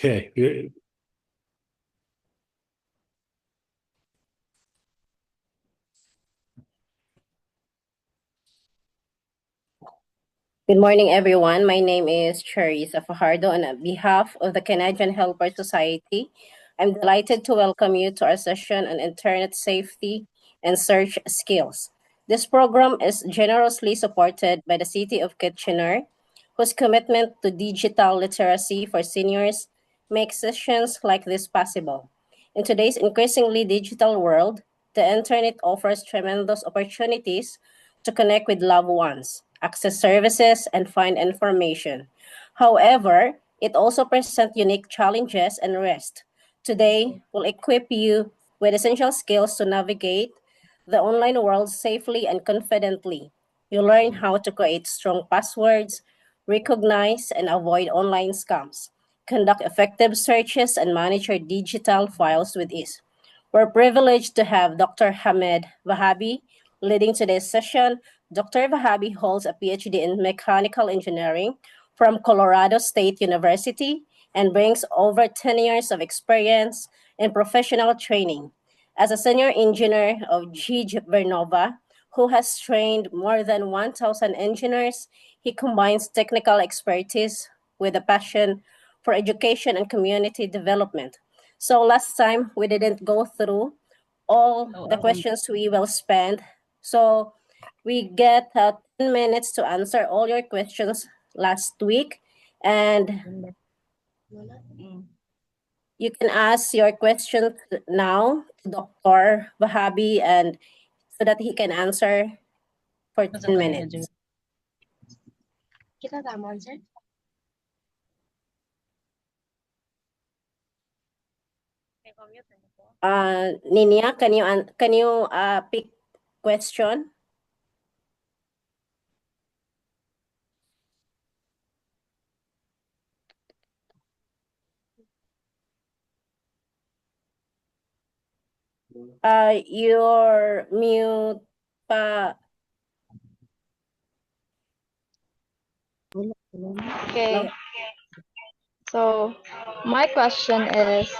Okay. Good morning, everyone. My name is Charisa and on behalf of the Canadian Helper Society, I'm delighted to welcome you to our session on internet safety and search skills. This program is generously supported by the City of Kitchener, whose commitment to digital literacy for seniors makes sessions like this possible. In today's increasingly digital world, the internet offers tremendous opportunities to connect with loved ones, access services, and find information. However, it also presents unique challenges and risks. Today, we'll equip you with essential skills to navigate the online world safely and confidently. You'll learn how to create strong passwords, recognize and avoid online scams, conduct effective searches, and manage your digital files with ease. We're privileged to have Dr. Hamed Vahabi leading today's session. Dr. Vahabi holds a PhD in mechanical engineering from Colorado State University and brings over 10 years of experience in professional training. As a senior engineer of GE Vernova, who has trained more than 1,000 engineers, he combines technical expertise with a passion for education and community development. So last time we didn't go through all the questions we will spend. So we get 10 minutes to answer all your questions last week. And you can ask your questions now to Dr. Vahabi and so that he can answer for 10 minutes. Ninia, can you pick question? You're mute pa. Okay, so my question is,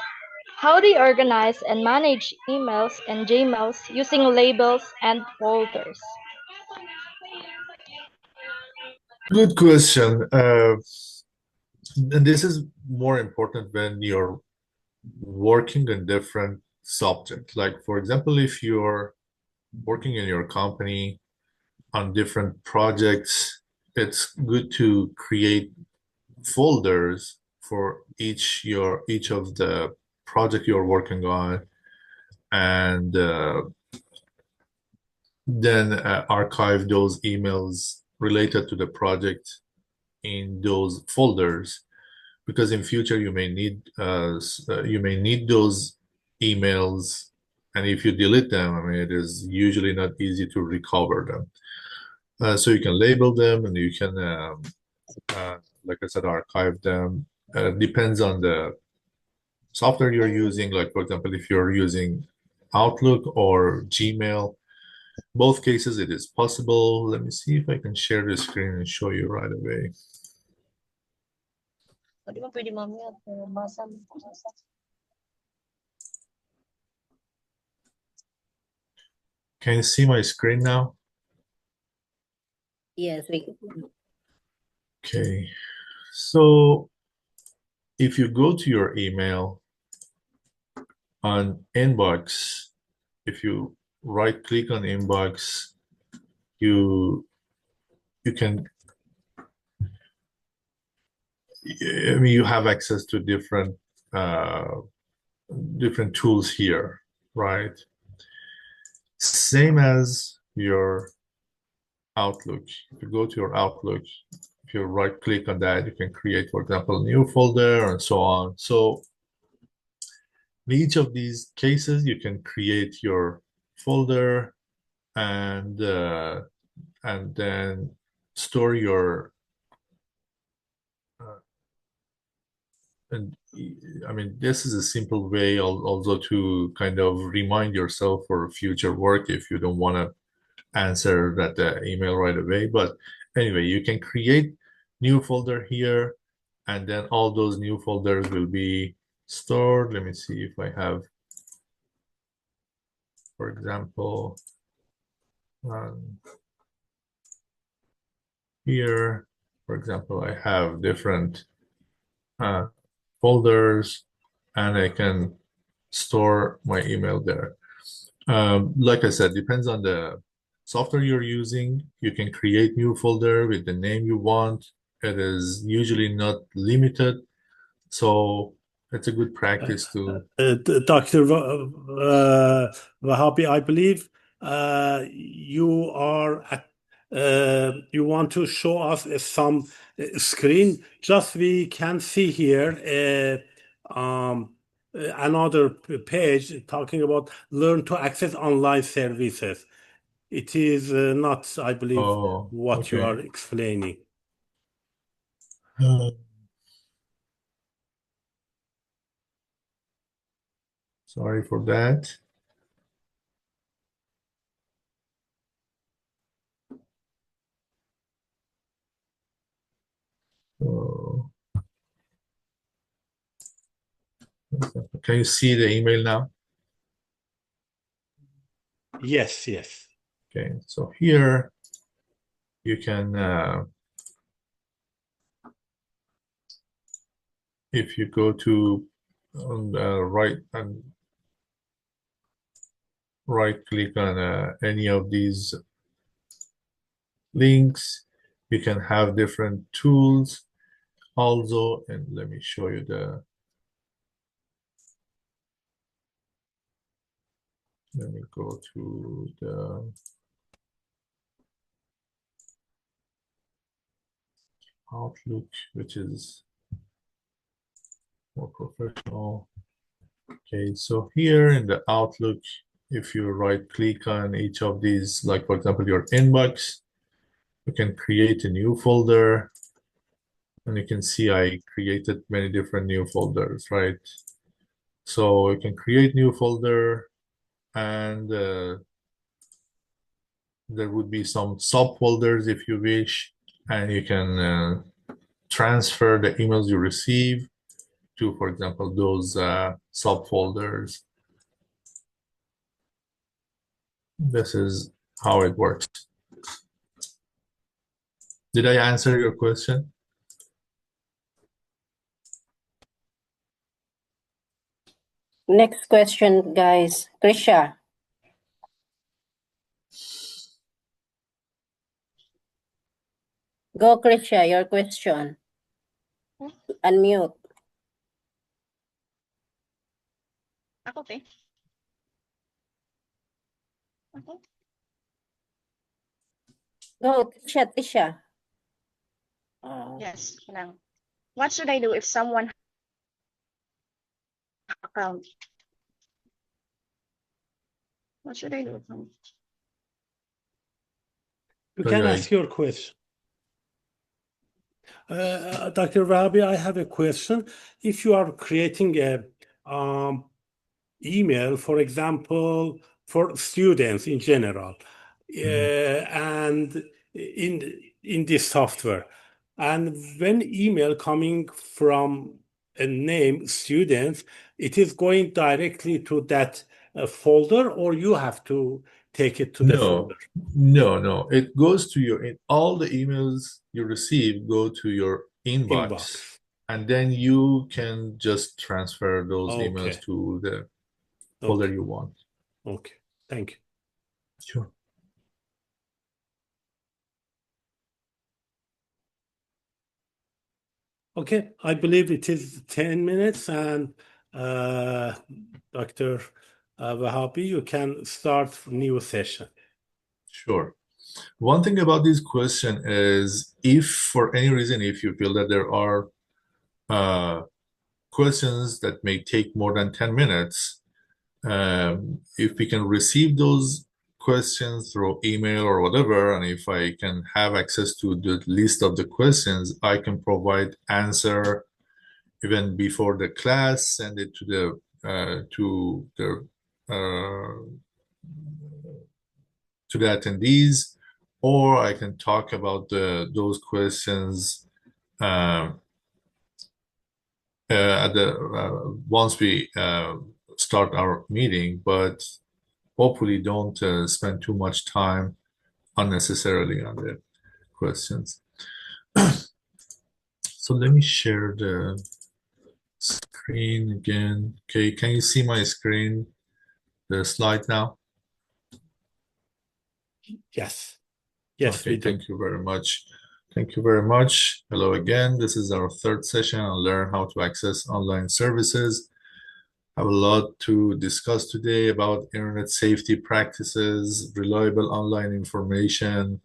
how do you organize and manage emails and Gmails using labels and folders? Good question. And this is more important when you're working on different subjects. Like, for example, if you're working in your company on different projects, it's good to create folders for each of the project you're working on, and then archive those emails related to the project in those folders, because in future you may need those emails, and if you delete them, I mean, it is usually not easy to recover them. So you can label them, and you can, like I said, archive them. Depends on the software you're using. Like, for example, if you're using Outlook or Gmail, both cases it is possible. Let me see if I can share the screen and show you right away. Can you see my screen now? Yes, Okay. So if you go to your email on inbox, if you right click on inbox, you can, I mean, you have access to different tools here, right? Same as your Outlook. If you go to your Outlook, if you right click on that, you can create, for example, a new folder and so on. So in each of these cases, you can create your folder and then store your and I mean, this is a simple way also to kind of remind yourself for future work if you don't want to answer that email right away. But anyway, you can create new folder here, and then all those new folders will be stored. Let me see if I have, for example, here, for example, I have different folders, and I can store my email there. Like I said, depends on the software you're using. You can create new folder with the name you want. It is usually not limited, so it's a good practice to. Dr. Vahabi, I believe you want to show us some screen. Just we can see here another page talking about learn to access online services. It is not, I believe, Oh, what you okay. are explaining. Sorry for that. So, can you see the email now? Yes, yes. Okay, so here you can, if you go to on the right and right click on any of these links, you can have different tools also. And let me show you let me go to the Outlook, which is more professional. Okay, so here in the Outlook, if you right click on each of these, like for example, your inbox, you can create a new folder. And you can see I created many different new folders, right? So you can create new folder, and there would be some subfolders if you wish, and you can transfer the emails you receive to, for example, those subfolders. This is how it works. Did I answer your question? Next question, guys. Krisha. Go, Krisha, your question. Unmute. Ako, te. Ako? Go, Tisha. Yes, lang. What should I do if someone account? What should I do? You So can you ask your question. Dr. Vahabi, I have a question. If you are creating a email, for example, for students in general, and in this software, and when email coming from a name students, it is going directly to that folder, or you have to take it to the folder? No. It goes to all the emails you receive go to your inbox, Inbox. and then you can just transfer those emails Okay. to the folder you want. Okay. Thank you. Sure. Okay, I believe it is 10 minutes, and Dr. Vahabi, you can start new session. Sure. One thing about this question is, if for any reason, if you feel that there are questions that may take more than 10 minutes, if we can receive those questions through email or whatever, and if I can have access to the list of the questions, I can provide answer even before the class, send it to the attendees, or I can talk about those questions once we start our meeting, but hopefully don't spend too much time unnecessarily on the questions. So let me share the screen again. Okay, can you see my screen, the slide now? Yes. Yes, Okay, we do. thank you very much. Thank you very much. Hello again. This is our third session on Learn How to Access Online Services. I have a lot to discuss today about internet safety practices, reliable online information,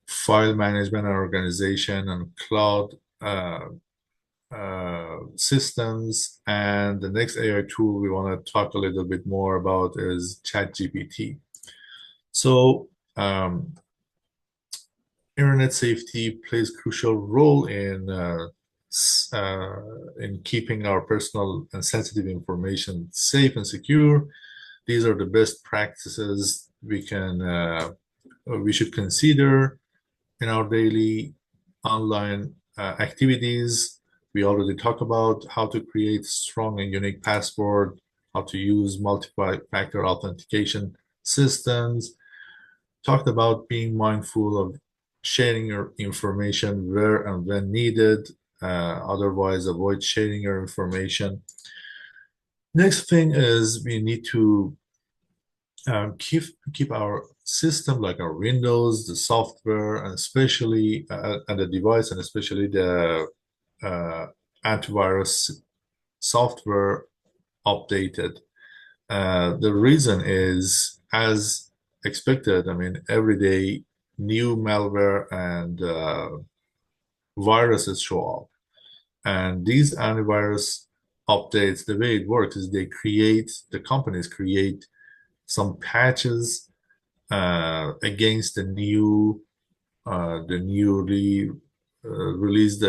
file management and organization, and cloud systems. And the next AI tool we want to talk a little bit more about is ChatGPT. So internet safety plays a crucial role in keeping our personal and sensitive information safe and secure. These are the best practices we should consider in our daily online activities. We already talked about how to create strong and unique password, how to use multi-factor authentication systems, talked about being mindful of sharing your information where and when needed, otherwise avoid sharing your information. Next thing is we need to keep our system, like our Windows, the software, and especially and the device, and especially the antivirus software updated. The reason is, as expected, I mean, every day new malware and viruses show up. And these antivirus updates, the way it works is the companies create some patches against the newly released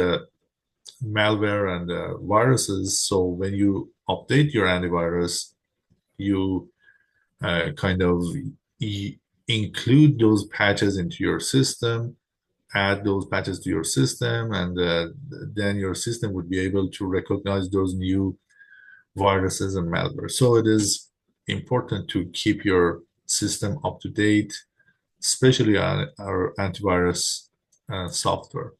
malware and viruses. So when you update your antivirus, you kind of include those patches into your system, add those patches to your system, and then your system would be able to recognize those new viruses and malware. So it is important to keep your system up to date, especially on our antivirus software.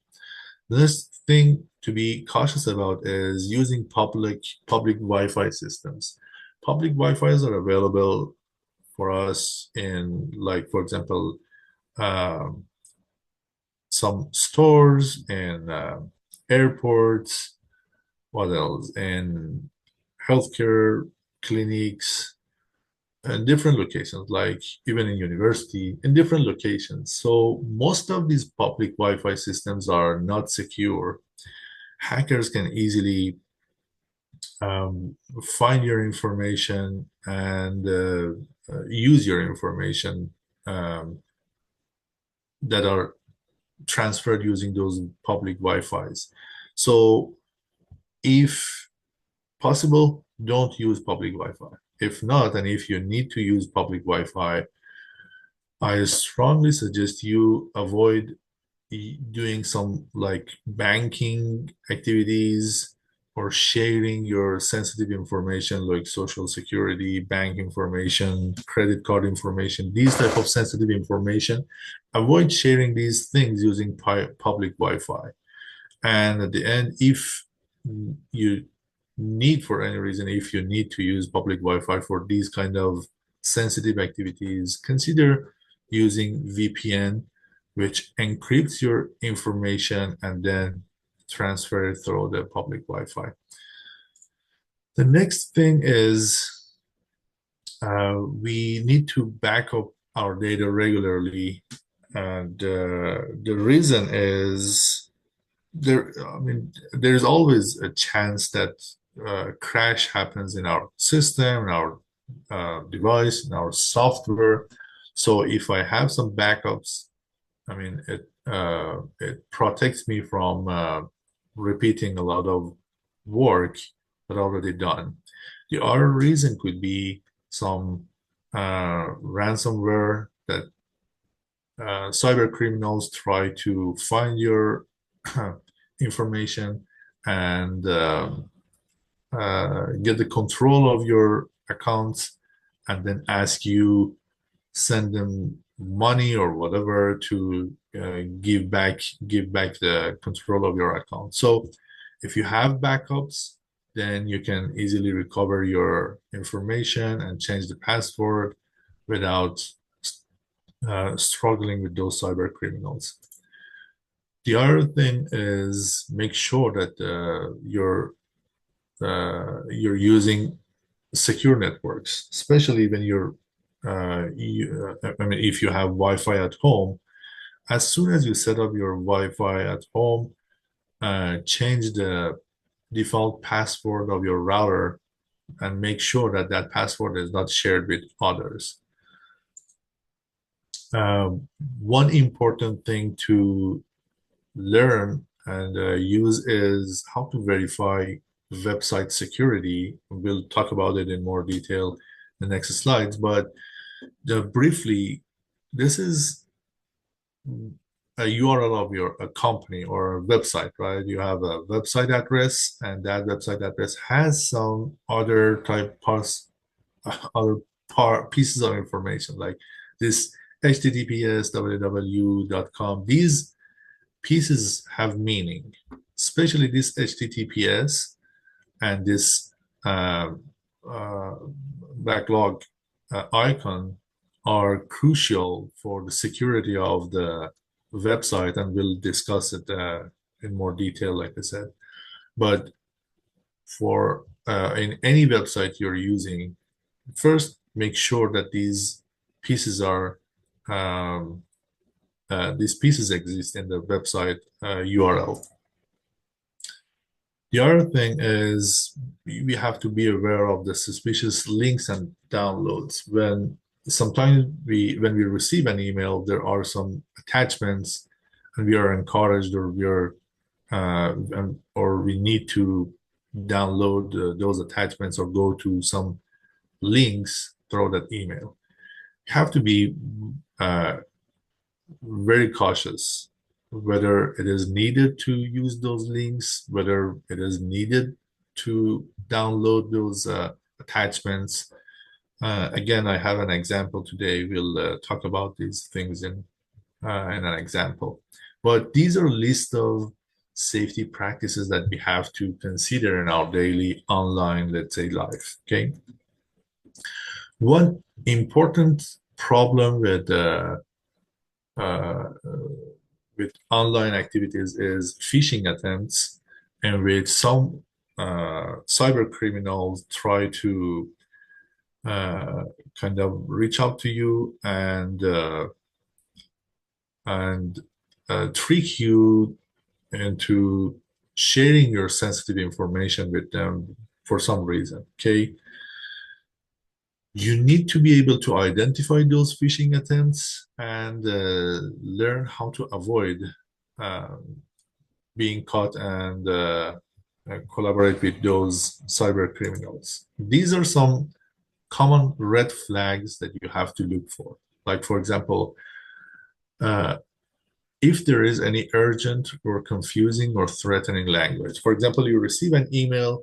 The next thing to be cautious about is using public Wi-Fi systems. Public Wi-Fi's are available for us in, like, for example, some stores and airports, what else, and healthcare clinics, and different locations, like even in university, in different locations. So most of these public Wi-Fi systems are not secure. Hackers can easily find your information and use your information that are transferred using those public Wi-Fis. So if possible, don't use public Wi-Fi. If not, and if you need to use public Wi-Fi, I strongly suggest you avoid doing some like banking activities or sharing your sensitive information like social security, bank information, credit card information, these type of sensitive information. Avoid sharing these things using public Wi-Fi. And at the end, if you need, for any reason, if you need to use public Wi-Fi for these kind of sensitive activities, consider using VPN, which encrypts your information and then transfer it through the public Wi-Fi. The next thing is we need to back up our data regularly. And the reason is there's always a chance that crash happens in our system, in our device, in our software. So if I have some backups, I mean, it protects me from repeating a lot of work that already done. The other reason could be some ransomware that cyber criminals try to find your information and get the control of your accounts and then ask you send them money or whatever to give back the control of your account. So if you have backups, then you can easily recover your information and change the password without struggling with those cyber criminals. The other thing is make sure that you're using secure networks, especially when I mean, if you have Wi-Fi at home. As soon as you set up your Wi-Fi at home, change the default password of your router and make sure that that password is not shared with others. One important thing to learn and use is how to verify website security. We'll talk about it in more detail in the next slides, but briefly, this is a URL of a company or a website, right? You have a website address, and that website address has some other pieces of information, like this https www.com. These pieces have meaning, especially this https and this backlog icon are crucial for the security of the website, and we'll discuss it in more detail, like I said. But for in any website you're using, first make sure that these pieces exist in the website URL. The other thing is we have to be aware of the suspicious links and downloads. Sometimes when we receive an email, there are some attachments, and we are encouraged or we need to download those attachments or go to some links through that email. You have to be very cautious whether it is needed to use those links, whether it is needed to download those attachments. Again, I have an example today. We'll talk about these things in an example. But these are a list of safety practices that we have to consider in our daily online, let's say, life. Okay. One important problem with online activities is phishing attempts, in which some cyber criminals try to kind of reach out to you and trick you into sharing your sensitive information with them for some reason. Okay. You need to be able to identify those phishing attempts and learn how to avoid being caught and collaborate with those cyber criminals. These are some common red flags that you have to look for. Like, for example, if there is any urgent or confusing or threatening language. For example, you receive an email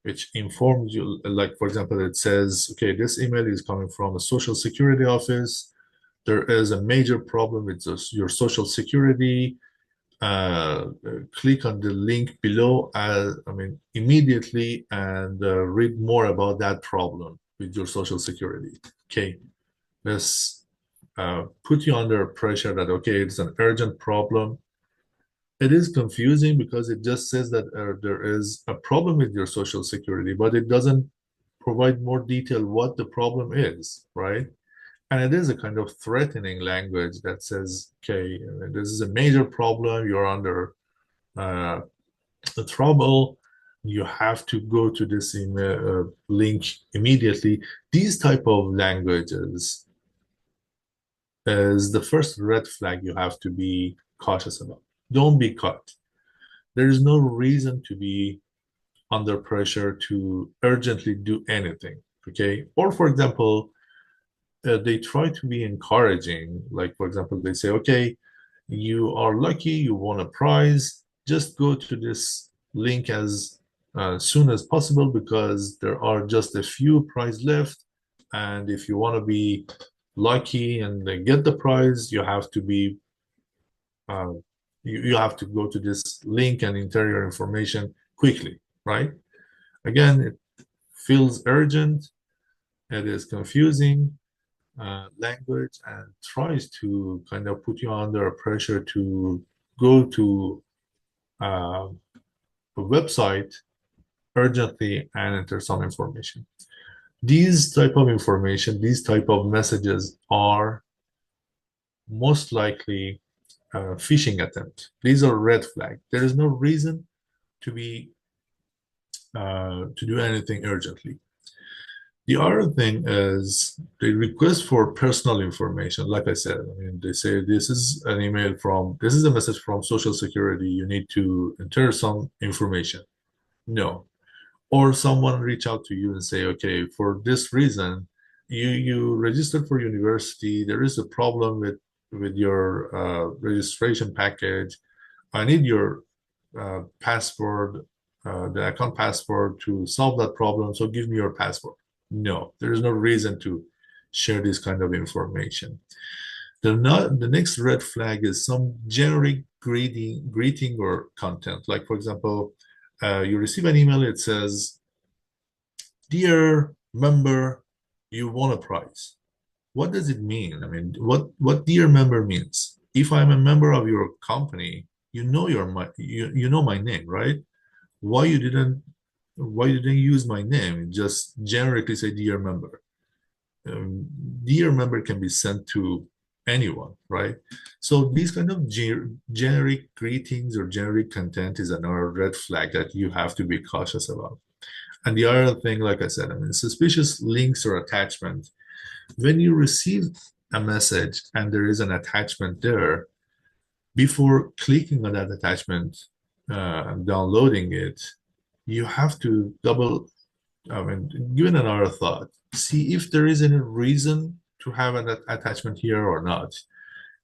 which informs you, like, for example, it says, okay, this email is coming from a social security office. There is a major problem with your social security. Click on the link below, immediately, and read more about that problem with your social security. Okay, this put you under pressure that, okay, it's an urgent problem. It is confusing because it just says that there is a problem with your social security, but it doesn't provide more detail what the problem is, right? And it is a kind of threatening language that says, okay, this is a major problem, you're under trouble, you have to go to this link immediately. These type of languages is the first red flag you have to be cautious about. Don't be caught. There is no reason to be under pressure to urgently do anything, okay? Or, for example, they try to be encouraging. Like, for example, they say, okay, you are lucky, you won a prize, just go to this link as soon as possible because there are just a few prize left. And if you want to be lucky and get the prize, you have to be uh, you have to go to this link and enter your information quickly, right? Again, it feels urgent, it is confusing language, and tries to kind of put you under pressure to go to a website urgently and enter some information. These type of information, these type of messages are most likely phishing attempt. These are red flag. There is no reason to be to do anything urgently. The other thing is they request for personal information. Like I said, I mean, they say this is an email from, this is a message from Social Security. You need to enter some information. No. Or someone reach out to you and say, okay, for this reason, you registered for university. There is a problem with your registration package. I need your password, the account password to solve that problem. So give me your password. No, there is no reason to share this kind of information. The next red flag is some generic greeting or content. Like, for example, you receive an email, it says, "Dear member, you won a prize." What does it mean? I mean, what dear member means? If I'm a member of your company, you know you know my name, right? Why you didn't use my name? Just generically say dear member. Dear member can be sent to anyone, right? So these kind of generic greetings or generic content is another red flag that you have to be cautious about. And the other thing, like I said, I mean, suspicious links or attachment. When you receive a message and there is an attachment there, before clicking on that attachment and downloading it, you have to give it another thought. See if there is any reason to have an attachment here or not.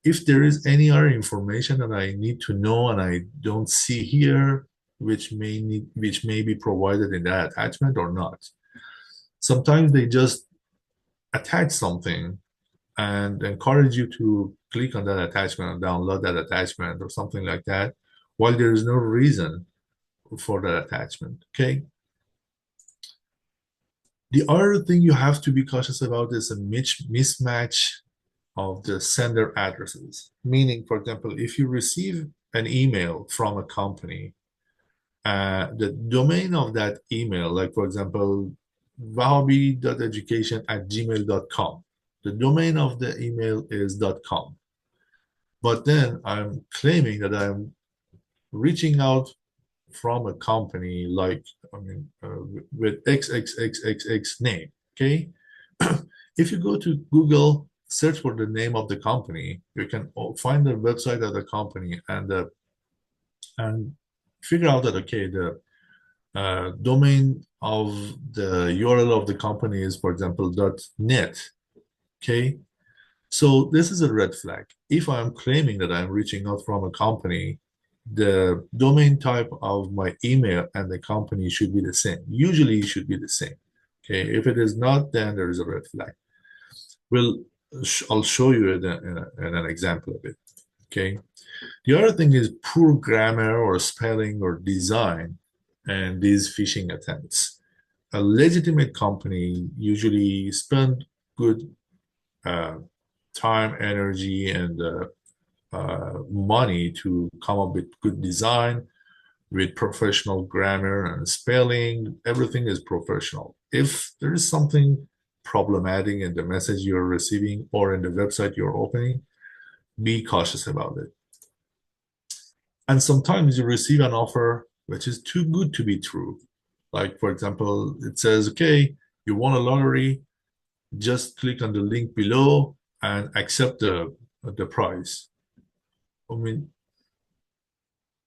If there is any other information that I need to know and I don't see here, which may be provided in that attachment or not. Sometimes they just attach something and encourage you to click on that attachment and download that attachment or something like that, while there is no reason for that attachment, okay? The other thing you have to be cautious about is a mismatch of the sender addresses. Meaning, for example, if you receive an email from a company, the domain of that email, like for example, vahabi.education@gmail.com. The domain of the email is .com. But then I'm claiming that I'm reaching out from a company like, with XXXXX name, okay? If you go to Google, search for the name of the company, you can find the website of the company and figure out that, okay, the domain of the URL of the company is, for example, .net, okay? So this is a red flag. If I'm claiming that I'm reaching out from a company, the domain type of my email and the company should be the same. Usually it should be the same. Okay, if it is not, then there is a red flag. I'll show you in an example of it. Okay. The other thing is poor grammar or spelling or design and these phishing attempts. A legitimate company usually spend good time, energy, and money to come up with good design, with professional grammar and spelling. Everything is professional. If there is something problematic in the message you're receiving or in the website you're opening, be cautious about it. And sometimes you receive an offer which is too good to be true. Like, for example, it says, okay, you won a lottery, just click on the link below and accept the prize. I mean,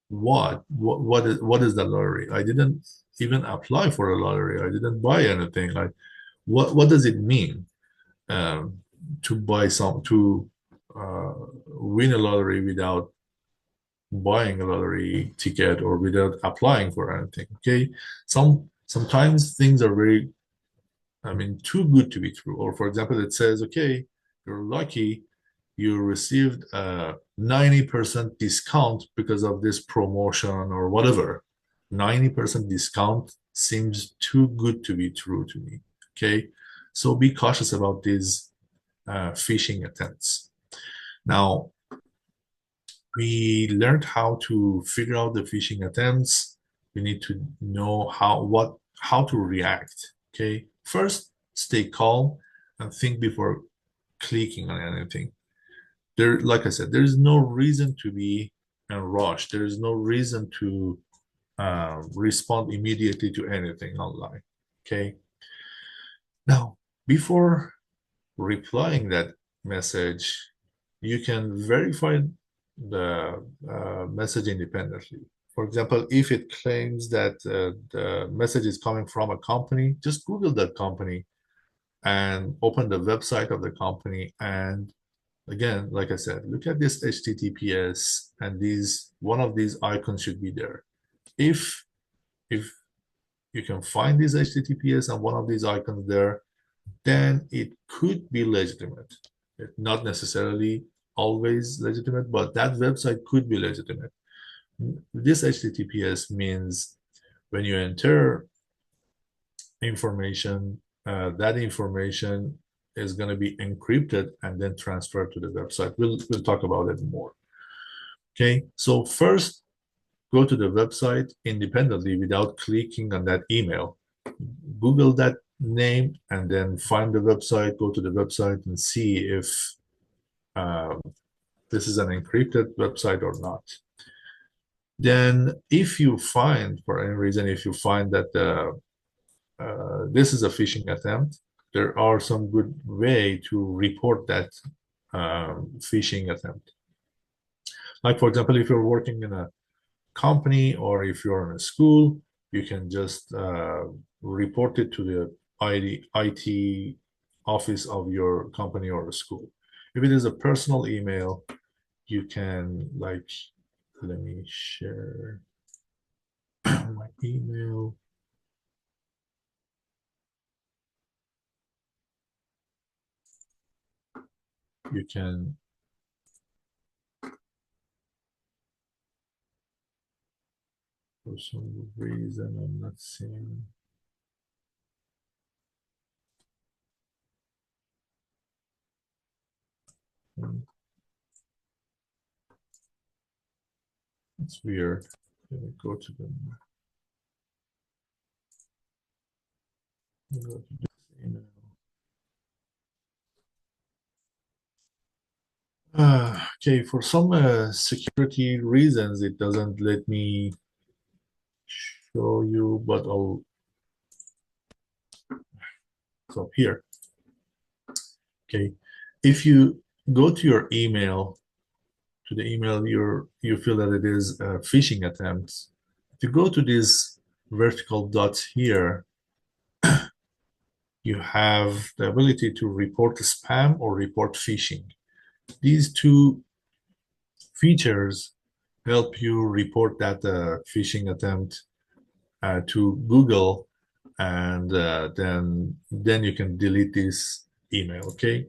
what is the lottery? I didn't even apply for a lottery. I didn't buy anything. Like, what does it mean to buy to win a lottery without buying a lottery ticket or without applying for anything. Okay, sometimes things are very, I mean, too good to be true. Or for example, it says, okay, you're lucky, you received a 90% discount because of this promotion or whatever. 90% discount seems too good to be true to me. Okay, so be cautious about these phishing attempts. Now, we learned how to figure out the phishing attempts. We need to know how to react. Okay, first, stay calm and think before clicking on anything. There, like I said, there is no reason to be in a rush. There is no reason to respond immediately to anything online. Okay. Now, before replying that message, you can verify the message independently. For example, if it claims that the message is coming from a company, just Google that company and open the website of the company. And again, like I said, look at this HTTPS, and one of these icons should be there. If you can find this HTTPS and one of these icons there, then it could be legitimate. It's not necessarily always legitimate, but that website could be legitimate. This HTTPS means when you enter information, that information is going to be encrypted and then transferred to the website. We'll talk about it more. Okay, so first, go to the website independently without clicking on that email. Google that name and then find the website, go to the website and see if this is an encrypted website or not. Then if you find, for any reason, if you find that this is a phishing attempt, there are some good way to report that phishing attempt. Like, for example, if you're working in a company or if you're in a school, you can just report it to the IT office of your company or the school. If it is a personal email, you can, like, let me share my email. You can for some reason I'm not seeing. It's weird. Let me go to them. Go to this email. Okay, for some security reasons, it doesn't let me show you, but I'll. So here, okay, if you go to your email, to the email you feel that it is a phishing attempt, if you go to these vertical dots here, you have the ability to report spam or report phishing. These two features help you report that phishing attempt to Google, and then you can delete this email. Okay,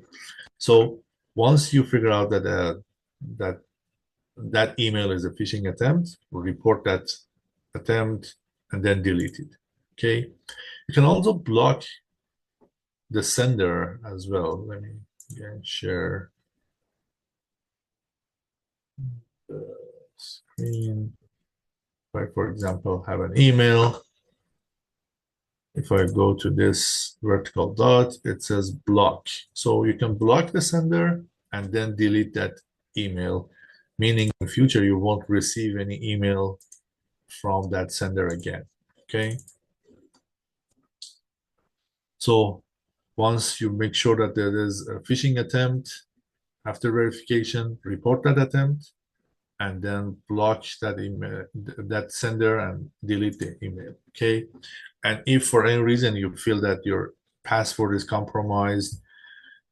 so once you figure out that that email is a phishing attempt, report that attempt and then delete it. Okay, you can also block the sender as well. Let me again share the screen. If I, for example, have an email, if I go to this vertical dot, it says block. So you can block the sender and then delete that email, meaning in future you won't receive any email from that sender again. Okay. So once you make sure that there is a phishing attempt, after verification, report that attempt, and then block that email, that sender, and delete the email. Okay. And if for any reason you feel that your password is compromised,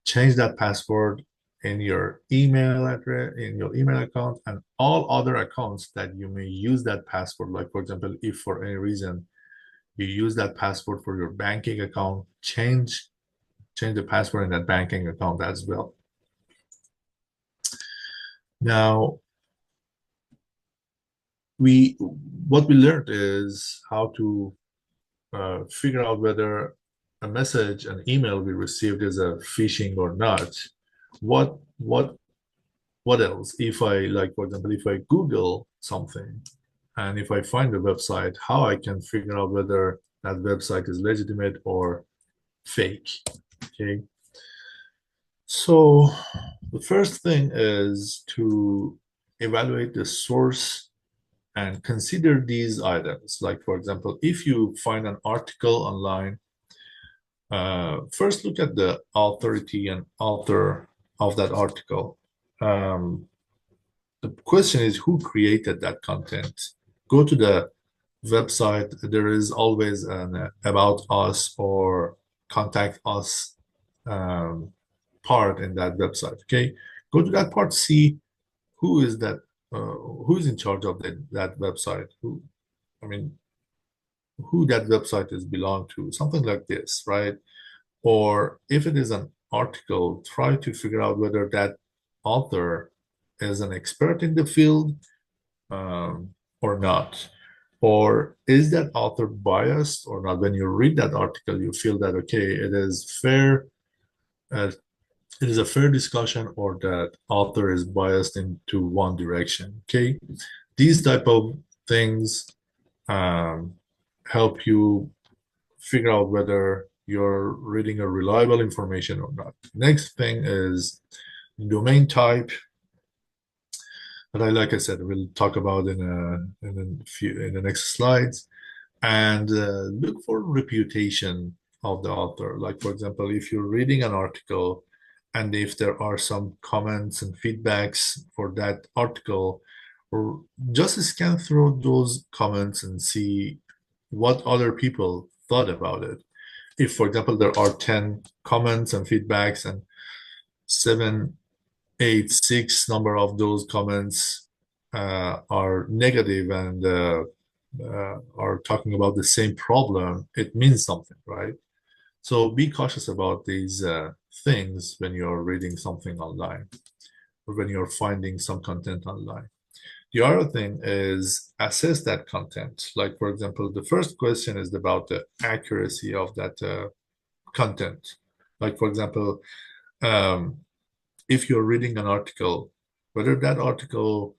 change that password in your email address, in your email account, and all other accounts that you may use that password. Like, for example, if for any reason you use that password for your banking account, change the password in that banking account as well. Now, what we learned is how to figure out whether a message, an email we received is a phishing or not. What else? If I, like, for example, if I Google something and if I find a website, how I can figure out whether that website is legitimate or fake. Okay. So the first thing is to evaluate the source and consider these items. Like, for example, if you find an article online, first look at the authority and author of that article. The question is, who created that content? Go to the website. There is always an about us or contact us part in that website. Okay, go to that part, see who is that, who is in charge of that website, who that website is belong to, something like this, right? Or if it is an article, try to figure out whether that author is an expert in the field or not. Or is that author biased or not? When you read that article, you feel that, okay, it is fair, it is a fair discussion, or that author is biased into one direction. Okay, these type of things help you figure out whether you're reading a reliable information or not. Next thing is domain type. But like I said, we'll talk about in the next slides. And look for reputation of the author. Like, for example, if you're reading an article and if there are some comments and feedbacks for that article, or just scan through those comments and see what other people thought about it. If, for example, there are 10 comments and feedbacks and 7, 8, 6 number of those comments are negative and are talking about the same problem, it means something, right? So be cautious about these things when you're reading something online or when you're finding some content online. The other thing is assess that content. Like, for example, the first question is about the accuracy of that content. Like, for example, if you're reading an article, whether that article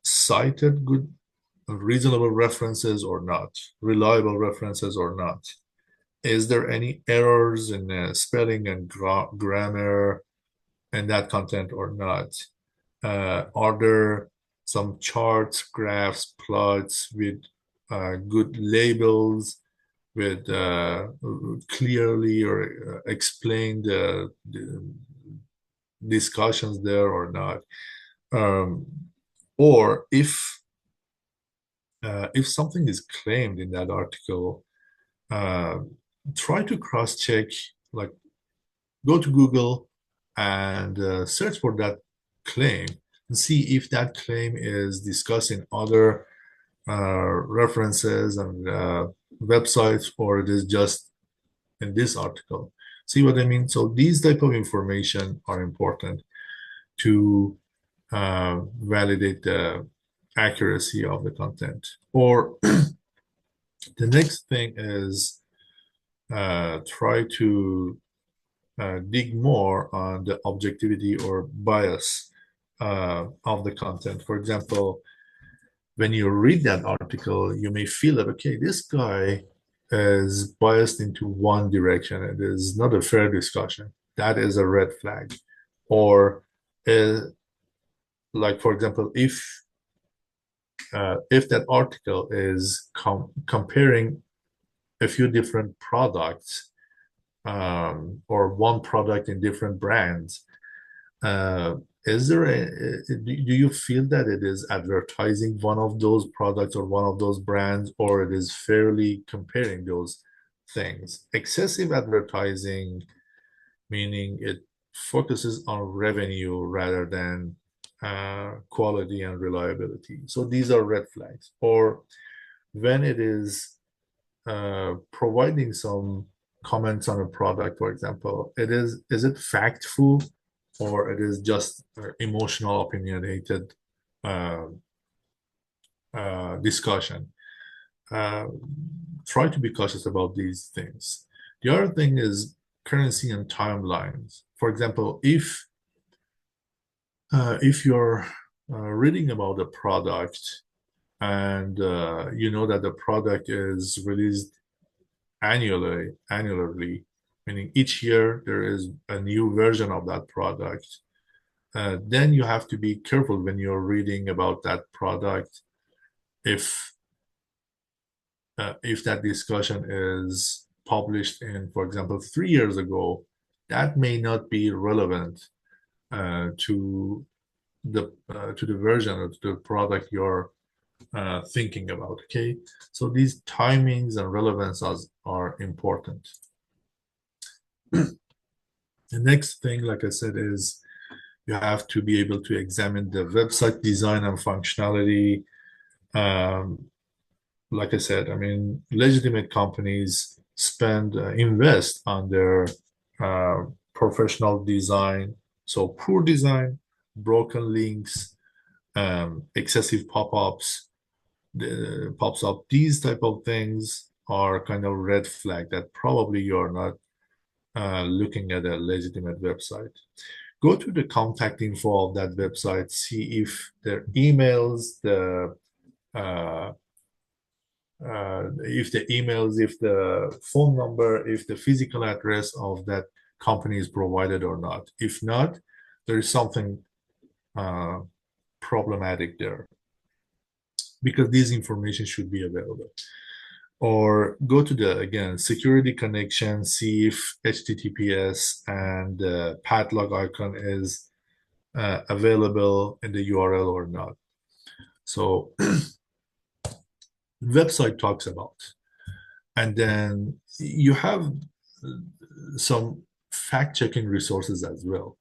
cited good, reasonable references or not, reliable references or not. Is there any errors in spelling and grammar in that content or not? Are there some charts, graphs, plots with good labels, with clearly or explained discussions there or not? Or if something is claimed in that article, try to cross-check, like go to Google and search for that claim and see if that claim is discussed in other references and websites, or it is just in this article. See what I mean? So these type of information are important to validate the accuracy of the content. Or the next thing is try to dig more on the objectivity or bias of the content. For example, when you read that article, you may feel that, okay, this guy is biased into one direction. It is not a fair discussion. That is a red flag. Or like, for example, if that article is comparing a few different products or one product in different brands, is there do you feel that it is advertising one of those products or one of those brands, or it is fairly comparing those things? Excessive advertising, meaning it focuses on revenue rather than quality and reliability. So these are red flags. Or when it is providing some comments on a product, for example, is it factful or it is just emotional, opinionated discussion? Try to be cautious about these things. The other thing is currency and timelines. For example, if you're reading about a product and you know that the product is released annually, meaning each year there is a new version of that product, then you have to be careful when you're reading about that product. If that discussion is published in, for example, 3 years ago, that may not be relevant to the version of the product you're thinking about. Okay, so these timings and relevances are important. The next thing, like I said, is you have to be able to examine the website design and functionality. Like I said, I mean, legitimate companies invest on their professional design. So poor design, broken links, excessive pop-ups, pops up. These type of things are kind of red flag that probably you're not looking at a legitimate website. Go to the contact info of that website, see if their emails, if the phone number, if the physical address of that company is provided or not. If not, there is something problematic there, because this information should be available. Or go to the, again, security connection, see if HTTPS and the padlock icon is available in the URL or not. So website talks about. And then you have some fact-checking resources as well.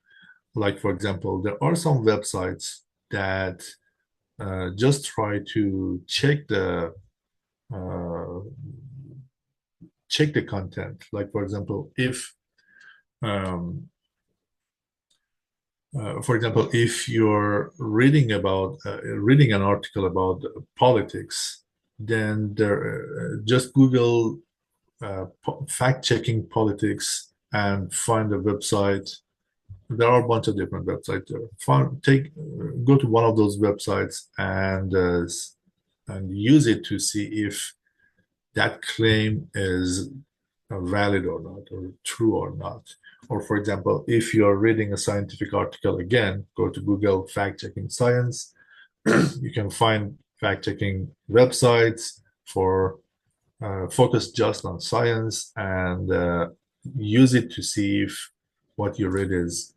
Like, for example, there are some websites that just try to check the content. Like, for example, if you're reading an article about politics, then just Google fact-checking politics and find a website. There are a bunch of different websites there. Go to one of those websites and use it to see if that claim is valid or not, or true or not. Or, for example, if you're reading a scientific article, again, go to Google fact-checking science. You can find fact-checking websites for focus just on science, and use it to see if what you read is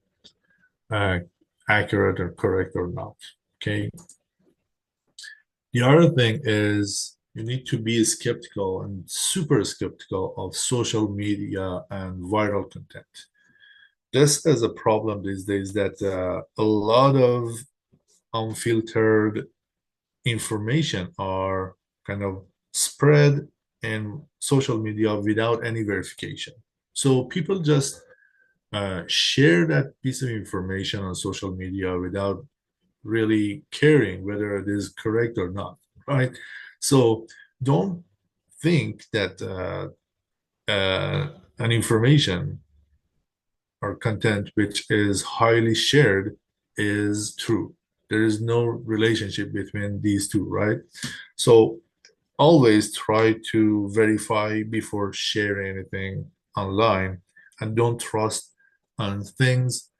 accurate or correct or not. Okay. The other thing is you need to be skeptical and super skeptical of social media and viral content. This is a problem these days, that a lot of unfiltered information are kind of spread in social media without any verification. So people just share that piece of information on social media without really caring whether it is correct or not, right? So don't think that an information or content which is highly shared is true. There is no relationship between these two, right? So always try to verify before sharing anything online, and don't trust on things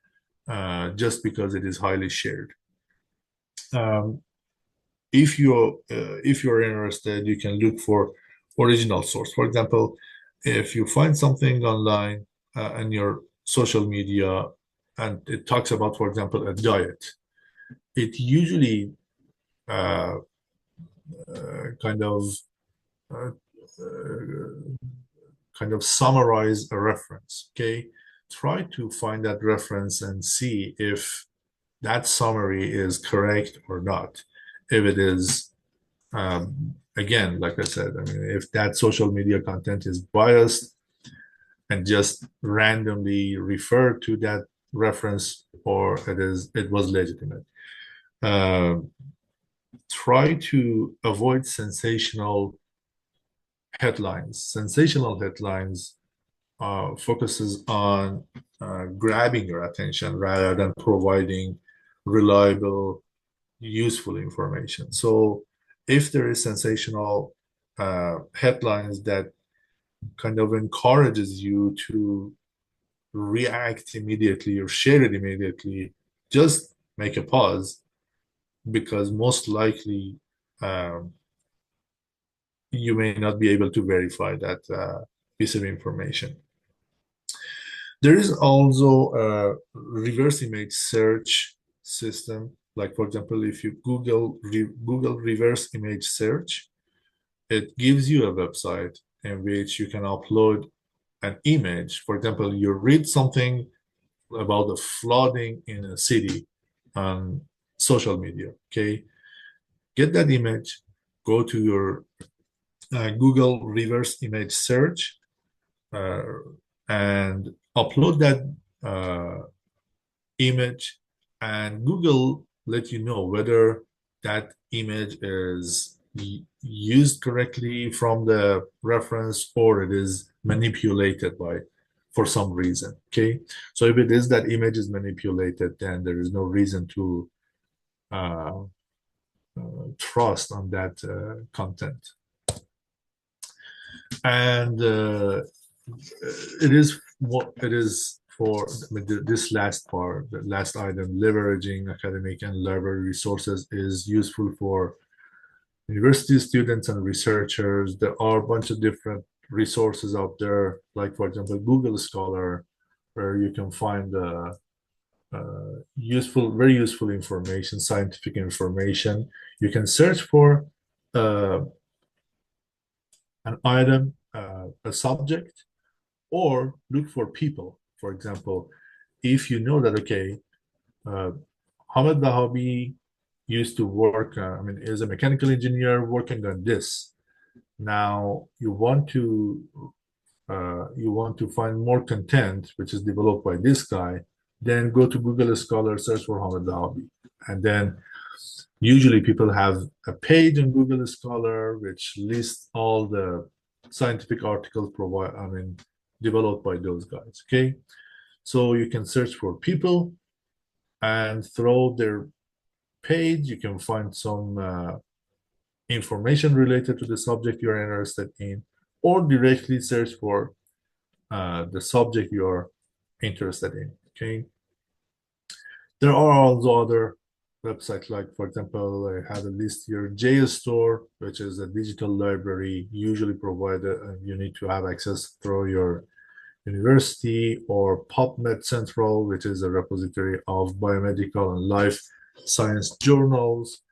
just because it is highly shared. If you're interested, you can look for original source. For example, if you find something online in your social media and it talks about, for example, a diet, it usually kind of summarize a reference. Okay, try to find that reference and see if that summary is correct or not. If it is, again, like I said, I mean, if that social media content is biased and just randomly refer to that reference, or it was legitimate. Try to avoid sensational headlines. Sensational headlines focuses on grabbing your attention rather than providing reliable, useful information. So if there is sensational headlines that kind of encourages you to react immediately or share it immediately, just make a pause, because most likely you may not be able to verify that piece of information. There is also a reverse image search system. Like, for example, if you Google reverse image search, it gives you a website in which you can upload an image. For example, you read something about the flooding in a city on social media, okay? Get that image, go to your Google reverse image search, and upload that image, and Google let you know whether that image is used correctly from the reference or it is manipulated by for some reason. Okay, so if it is that image is manipulated, then there is no reason to trust on that content. And it is what it is for this last part, the last item. Leveraging academic and library resources is useful for university students and researchers. There are a bunch of different resources out there, like, for example, Google Scholar, where you can find very useful information, scientific information. You can search for an item, a subject, or look for people. For example, if you know that, okay, Hamid Vahabi used to work, is a mechanical engineer working on this. Now you want to find more content which is developed by this guy, then go to Google Scholar, search for Hamid Vahabi, and then usually people have a page in Google Scholar which lists all the scientific articles developed by those guys. Okay, so you can search for people and through their page you can find some information related to the subject you're interested in, or directly search for the subject you're interested in. Okay, there are also other websites, like, for example, I have a list here, JSTOR, which is a digital library usually provided, you need to have access through your university, or PubMed Central, which is a repository of biomedical and life science journals,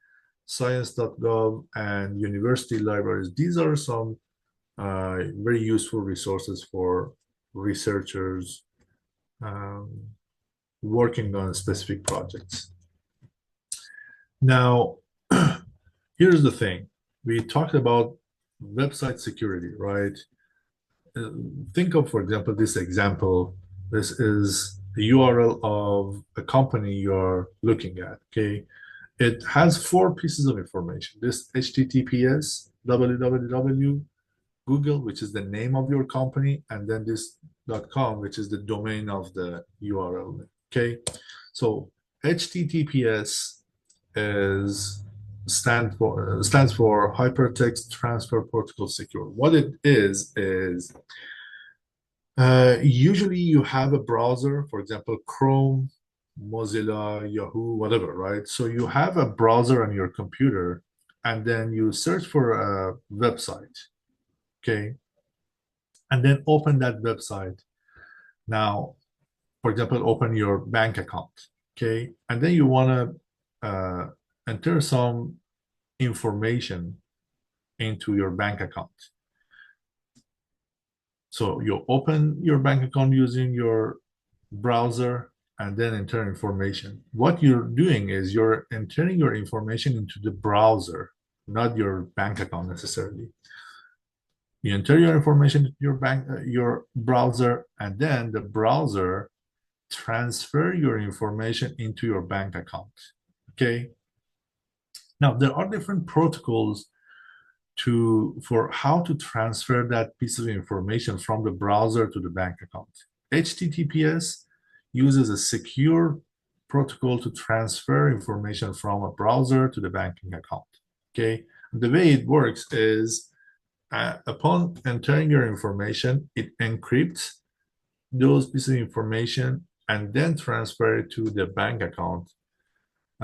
science.gov, and university libraries. These are some very useful resources for researchers working on specific projects. Now, here's the thing. We talked about website security, right? Think of, for example, this example. This is the URL of a company you're looking at, okay? It has 4 pieces of information. This HTTPS, www, Google, which is the name of your company, and then this .com, which is the domain of the URL, okay? So HTTPS stands for Hypertext Transfer Protocol Secure. What it is usually you have a browser, for example, Chrome, Mozilla, Yahoo, whatever, right? So you have a browser on your computer, and then you search for a website, okay? And then open that website. Now, for example, open your bank account, okay? And then you want to enter some information into your bank account. So you open your bank account using your browser, and then enter information. What you're doing is you're entering your information into the browser, not your bank account necessarily. You enter your information into your browser, and then the browser transfer your information into your bank account. Okay. Now there are different protocols for how to transfer that piece of information from the browser to the bank account. HTTPS uses a secure protocol to transfer information from a browser to the banking account. Okay, and the way it works is upon entering your information, it encrypts those pieces of information and then transfer it to the bank account.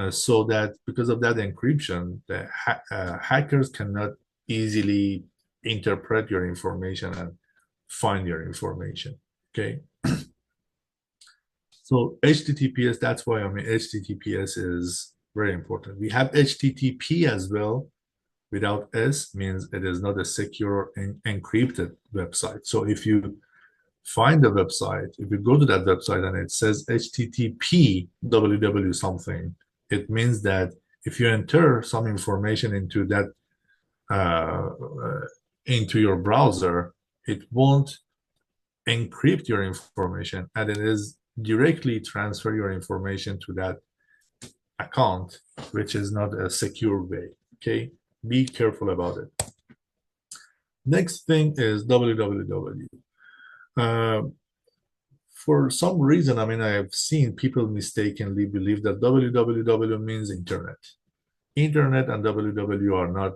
So that because of that encryption, the hackers cannot easily interpret your information and find your information. Okay. So HTTPS, that's why HTTPS is very important. We have HTTP as well. Without S means it is not a secure and encrypted website. So if you find the website, if you go to that website and it says HTTP www something, it means that if you enter some information into that into your browser, it won't encrypt your information, and it is directly transfer your information to that account, which is not a secure way. Okay, be careful about it. Next thing is www. For some reason, I've seen people mistakenly believe that www means internet. Internet and www are not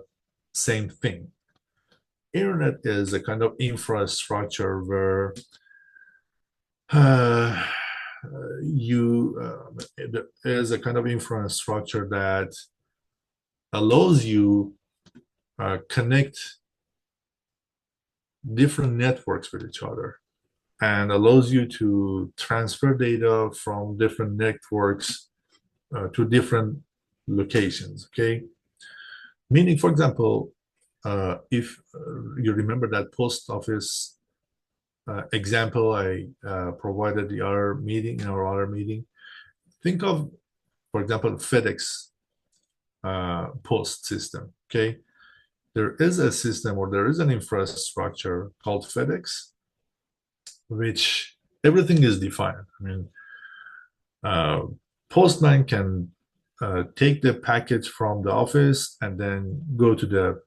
same thing. Internet is a kind of infrastructure where there is a kind of infrastructure that allows you connect different networks with each other and allows you to transfer data from different networks to different locations. Okay, meaning, for example, if you remember that post office example I provided in our other meeting, think of, for example, FedEx post system. Okay, there is a system, or there is an infrastructure called FedEx, which everything is defined. Postman can take the package from the office and then go to the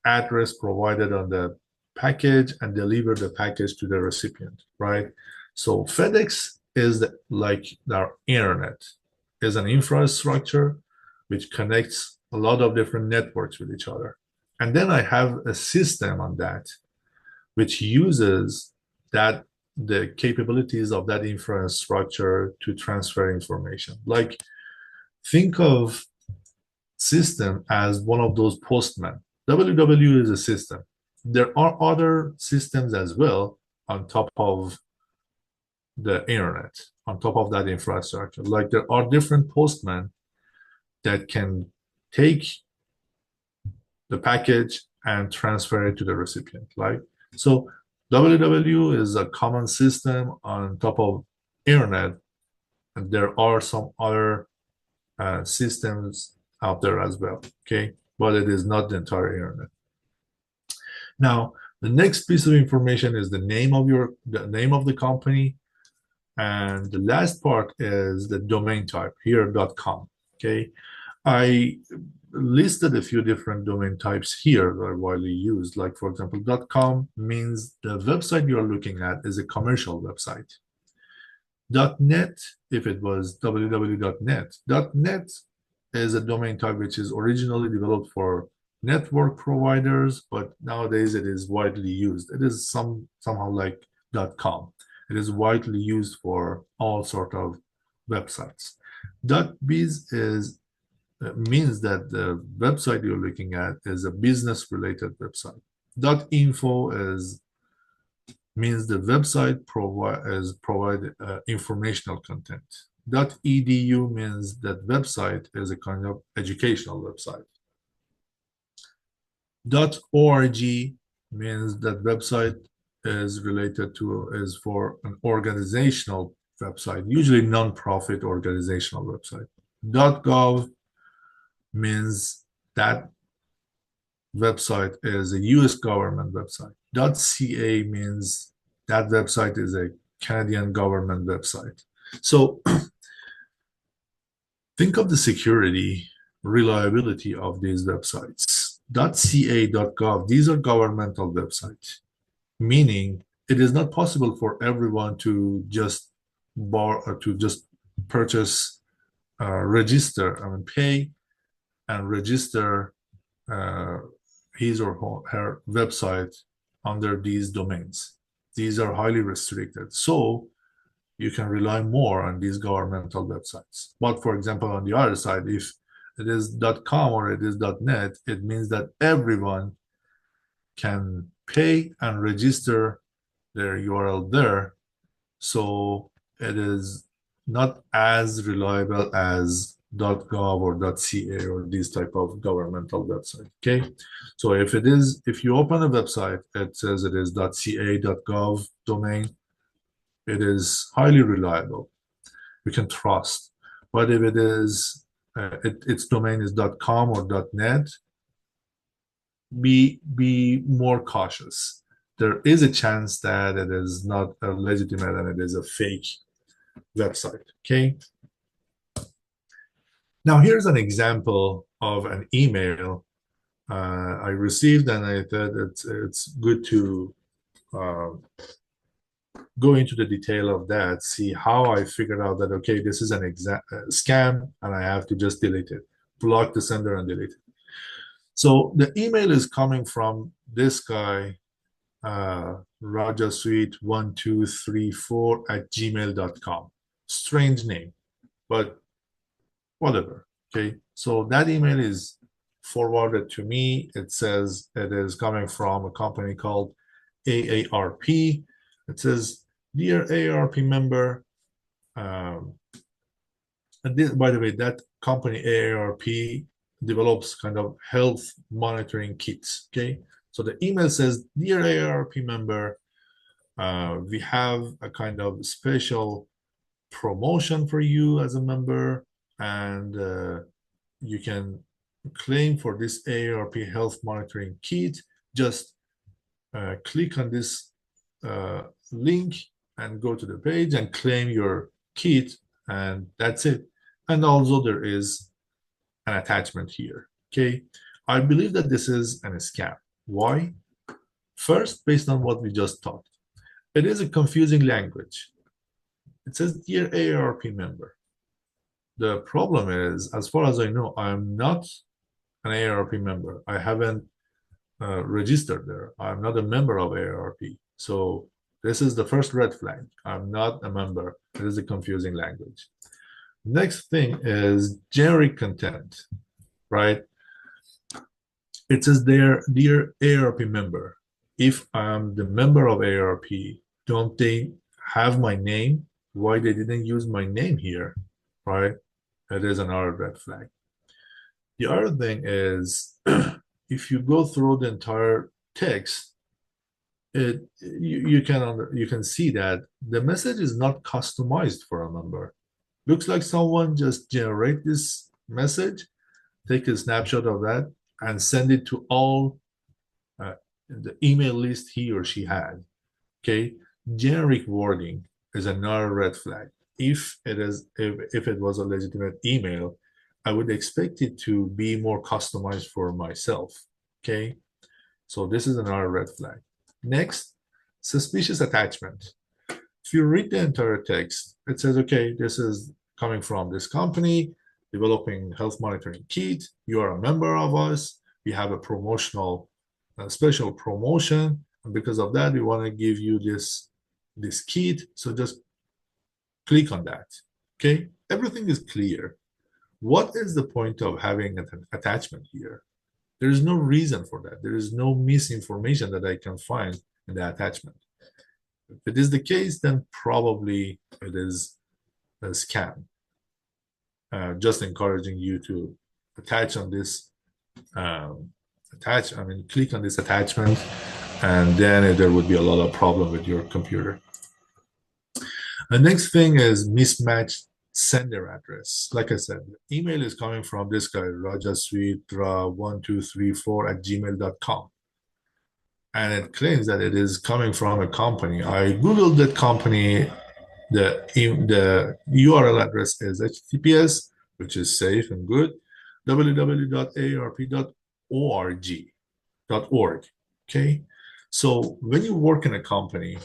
address provided on the package and deliver the package to the recipient, right? So FedEx is like our internet, is an infrastructure which connects a lot of different networks with each other. And then I have a system on that which uses the capabilities of that infrastructure to transfer information. Like, think of system as one of those postmen. www is a system. There are other systems as well on top of the internet, on top of that infrastructure. Like, there are different postmen that can take the package and transfer it to the recipient. Like, so www is a common system on top of internet, and there are some other systems out there as well. Okay, but it is not the entire internet. Now, the next piece of information is the name of the company, and the last part is the domain type, here .com. Okay, I listed a few different domain types here that are widely used. Like, for example, .com means the website you're looking at is a commercial website. .net, if it was www.net. .net is a domain type which is originally developed for network providers, but nowadays it is widely used. It is somehow like .com. It is widely used for all sort of websites. .biz means that the website you're looking at is a business-related website. .info means the website provide informational content. .edu means that website is a kind of educational website. .org means that website is related to is for an organizational website, usually non-profit organizational website. .gov means that website is a US government website. .ca means that website is a Canadian government website. So think of the security, reliability of these websites. .ca, .gov, these are governmental websites, meaning it is not possible for everyone to just purchase, register, pay and register his or her website under these domains. These are highly restricted. So you can rely more on these governmental websites. But for example, on the other side, if it is .com or it is .net, it means that everyone can pay and register their URL there. So it is not as reliable as .gov or .ca or these type of governmental website. Okay, so if you open a website, it says it is .ca, .gov domain, it is highly reliable. You can trust. But if it is its domain is .com or .net, be more cautious. There is a chance that it is not a legitimate and it is a fake website. Okay. Now here's an example of an email I received, and I thought it's good to go into the detail of that, see how I figured out that, okay, this is an scam and I have to just delete it, block the sender and delete it. So the email is coming from this guy, rajasweet1234@gmail.com. Strange name, but whatever. Okay, so that email is forwarded to me. It says it is coming from a company called AARP. It says, "Dear AARP member," and by the way, that company AARP develops kind of health monitoring kits. Okay, so the email says, "Dear AARP member, we have a kind of special promotion for you as a member, and you can claim for this AARP health monitoring kit. Just click on this link and go to the page and claim your kit, and that's it." And also there is an attachment here. Okay, I believe that this is a scam. Why? First, based on what we just talked, it is a confusing language. It says, "Dear AARP member." The problem is, as far as I know, I'm not an AARP member. I haven't registered there. I'm not a member of AARP. So this is the first red flag. I'm not a member. It is a confusing language. Next thing is generic content, right? It says there, "Dear AARP member." If I'm the member of AARP, don't they have my name? Why they didn't use my name here, right? It is another red flag. The other thing is, if you go through the entire text, you can see that the message is not customized for a member. Looks like someone just generate this message, take a snapshot of that, and send it to all the email list he or she had. Okay, generic wording is another red flag. If it was a legitimate email, I would expect it to be more customized for myself. Okay, so this is another red flag. Next, suspicious attachment. If you read the entire text, it says, okay, this is coming from this company developing health monitoring kit. You are a member of us. We have a promotional, special promotion, and because of that, we want to give you this kit. So just click on that. Okay, everything is clear. What is the point of having an attachment here? There is no reason for that. There is no misinformation that I can find in the attachment. If it is the case, then probably it is a scam. Just encouraging you to attach on this, click on this attachment and then there would be a lot of problem with your computer. The next thing is mismatched sender address. Like I said, email is coming from this guy, rajasweetra1234@gmail.com. And it claims that it is coming from a company. I Googled that company. The URL address is https, which is safe and good, www.aarp.org. Okay. So when you work in a company,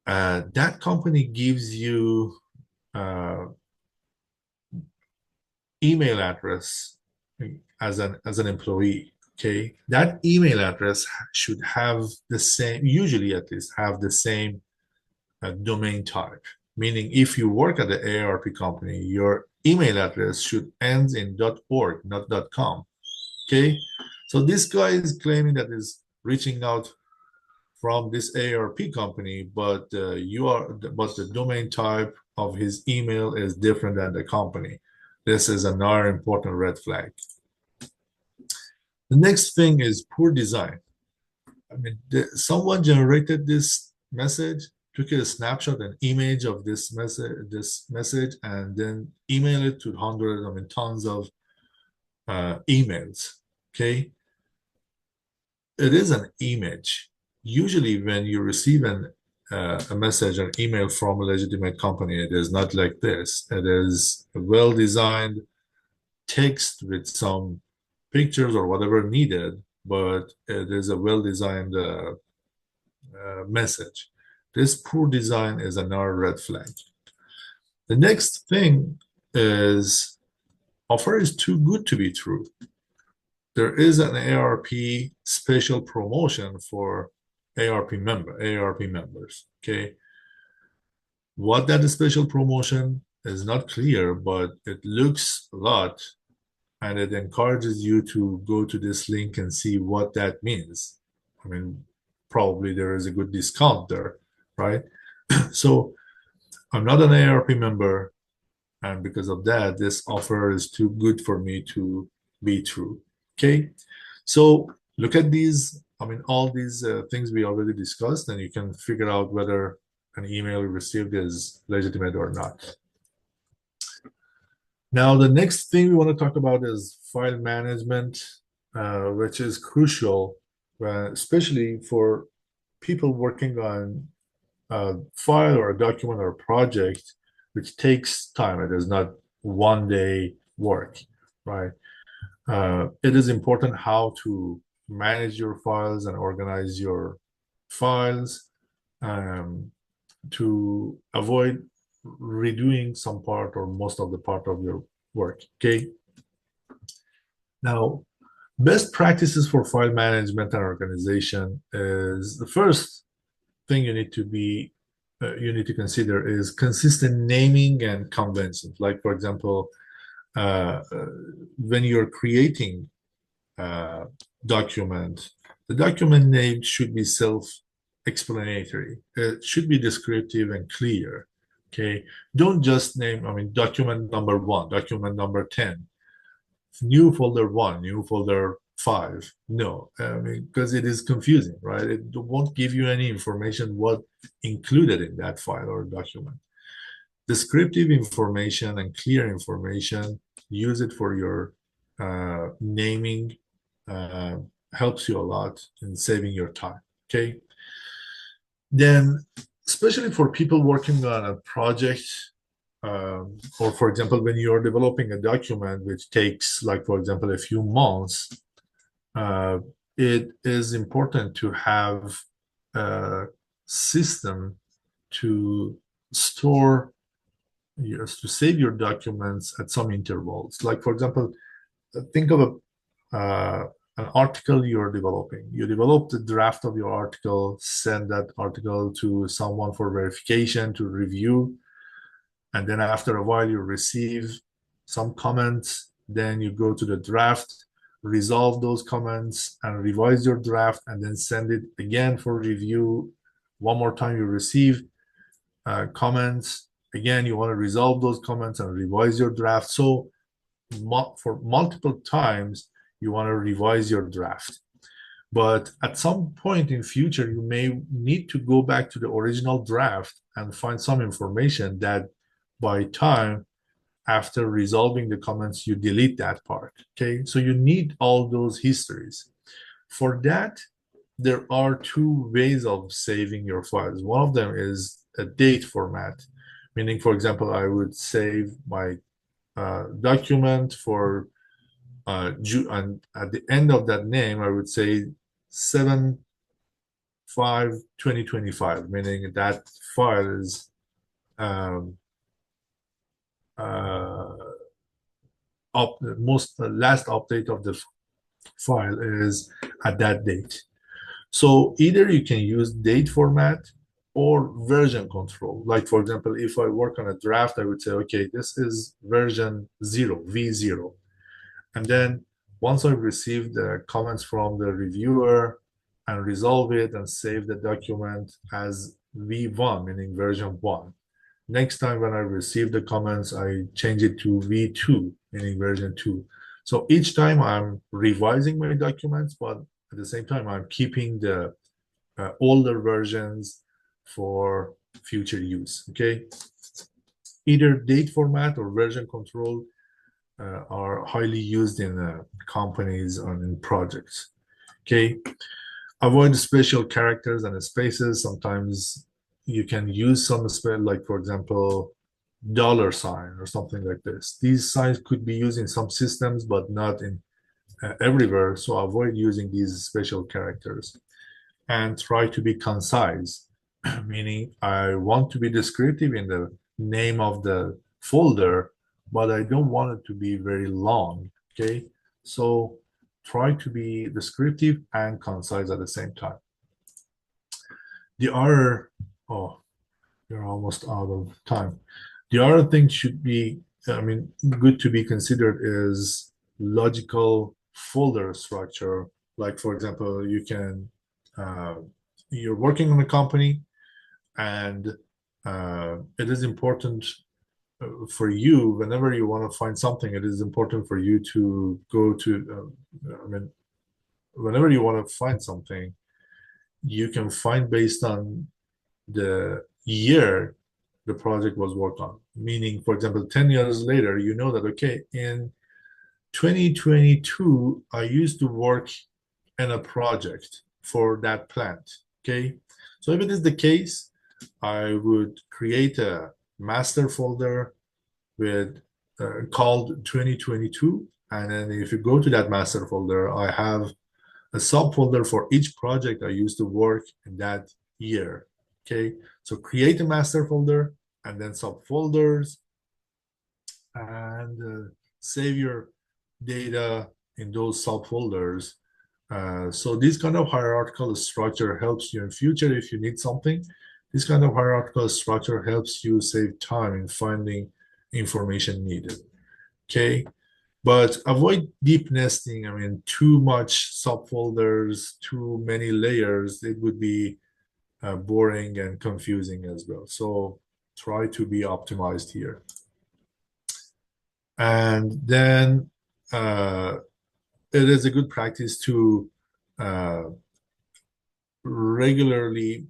that company gives you email address as an employee. Okay, that email address should have the same, usually at least have the same domain type. Meaning, if you work at the AARP company, your email address should end in .org, not .com. Okay, so this guy is claiming that is reaching out from this AARP company, but the domain type of his email is different than the company. This is another important red flag. The next thing is poor design. I mean, someone generated this message, took a snapshot, an image of this message, and then email it to hundreds, tons of emails. Okay, it is an image. Usually, when you receive a message, an email from a legitimate company, it is not like this. It is a well-designed text with some pictures or whatever needed, but it is a well-designed message. This poor design is another red flag. The next thing is offer is too good to be true. There is an AARP special promotion for AARP members. Okay, what that special promotion is not clear, but it looks a lot, and it encourages you to go to this link and see what that means. I mean, probably there is a good discount there, right? So I'm not an AARP member, and because of that, this offer is too good for me to be true. Okay, so look at these. All these things we already discussed, and you can figure out whether an email you received is legitimate or not. Now, the next thing we want to talk about is file management, which is crucial, especially for people working on a file or a document or a project, which takes time. It is not one-day work, right? It is important how to manage your files and organize your files to avoid redoing some part or most of the part of your work. Okay. Now, best practices for file management and organization is the first thing you need to consider is consistent naming and conventions. Like, for example, when you're creating a document, the document name should be self-explanatory. It should be descriptive and clear. Okay, don't just name, document number 1, document number 10, new folder 1, new folder 5. No, because it is confusing, right? It won't give you any information what included in that file or document. Descriptive information and clear information, use it for your naming, helps you a lot in saving your time. Okay, then especially for people working on a project, or for example, when you're developing a document which takes, like, for example, a few months, it is important to have a system to save your documents at some intervals. Like, for example, think of an article you're developing. You develop the draft of your article, send that article to someone for verification, to review, and then after a while you receive some comments. Then you go to the draft, resolve those comments, and revise your draft, and then send it again for review. One more time you receive comments. Again, you want to resolve those comments and revise your draft. So for multiple times, you want to revise your draft. But at some point in future, you may need to go back to the original draft and find some information that by time after resolving the comments, you delete that part. Okay, so you need all those histories. For that, there are two ways of saving your files. One of them is a date format, meaning, for example, I would save my document for June, and at the end of that name, I would say 7/5/2025, meaning that file is um, last update of the file is at that date. So either you can use date format or version control. Like, for example, if I work on a draft, I would say, okay, this is version 0, V0. And then once I've received the comments from the reviewer and resolve it and save the document as V1, meaning version 1. Next time when I receive the comments, I change it to V2, meaning version 2. So each time I'm revising my documents, but at the same time, I'm keeping the older versions for future use, okay? Either date format or version control are highly used in companies and in projects, okay? Avoid special characters and spaces. Sometimes you can use some spell, like, for example, $sign or something like this. These signs could be used in some systems, but not in everywhere. So avoid using these special characters and try to be concise, meaning I want to be descriptive in the name of the folder, but I don't want it to be very long, okay? So try to be descriptive and concise at the same time. The other, oh, you're almost out of time. The other thing should be, good to be considered is logical folder structure. Like, for example, you're working on a company, and it is important for you, whenever you want to find something, it is important for you to go to, whenever you want to find something, you can find based on the year the project was worked on. Meaning, for example, 10 years later, you know that, okay, in 2022, I used to work in a project for that plant, okay? So if it is the case, I would create a master folder with called 2022. And then if you go to that master folder, I have a subfolder for each project I used to work in that year. Okay, so create a master folder and then subfolders, and save your data in those subfolders. So this kind of hierarchical structure helps you in future if you need something. This kind of hierarchical structure helps you save time in finding information needed. Okay, but avoid deep nesting. Too much subfolders, too many layers, it would be boring and confusing as well. So try to be optimized here. And then it is a good practice to regularly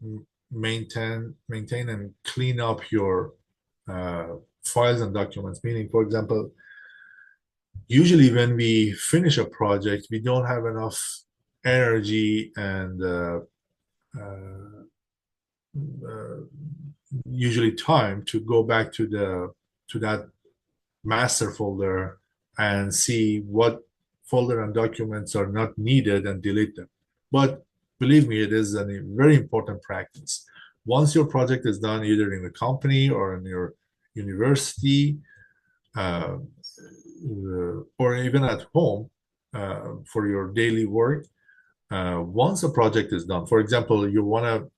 maintain and clean up your files and documents. Meaning, for example, usually when we finish a project, we don't have enough energy and usually time to go back to that master folder and see what folder and documents are not needed and delete them. But believe me, it is a very important practice. Once your project is done, either in the company or in your university, or even at home for your daily work, once a project is done, for example, you want to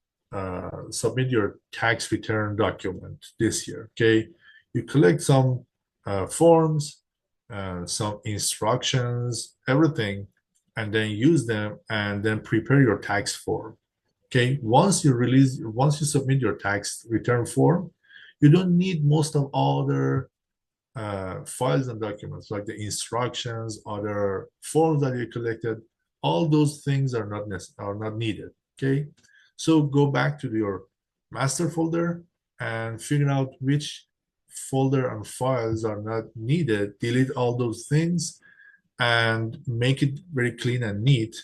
submit your tax return document this year, okay? You collect some forms, some instructions, everything, and then use them and then prepare your tax form. Okay, once you submit your tax return form, you don't need most of other files and documents like the instructions, other forms that you collected. all those things are not needed. Okay, so go back to your master folder and figure out which folder and files are not needed. Delete all those things and make it very clean and neat